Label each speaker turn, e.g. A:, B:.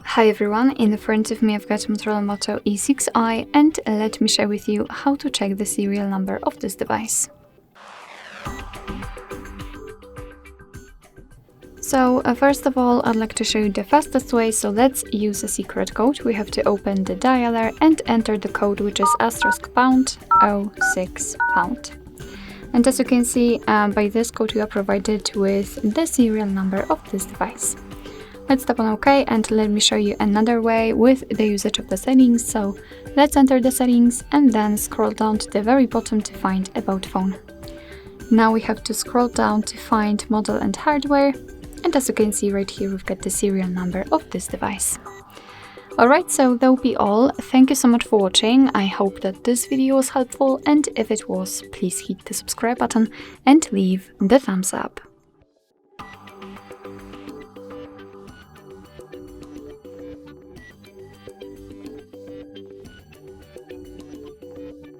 A: Hi everyone, in the front of me I've got MOTOROLA Moto E6i, and let me share with you how to check the serial number of this device. So first of all, I'd like to show you the fastest way, so let's use a secret code. We have to open the dialer and enter the code, which is *##06#. And as you can see, by this code you are provided with the serial number of this device. Let's tap on OK, and let me show you another way with the usage of the settings. So let's enter the settings and then scroll down to the very bottom to find About Phone. Now we have to scroll down to find Model and Hardware, and as you can see right here, we've got the serial number of this device. Alright, so that will be all. Thank you so much for watching. I hope that this video was helpful, and if it was, please hit the subscribe button and leave the thumbs up.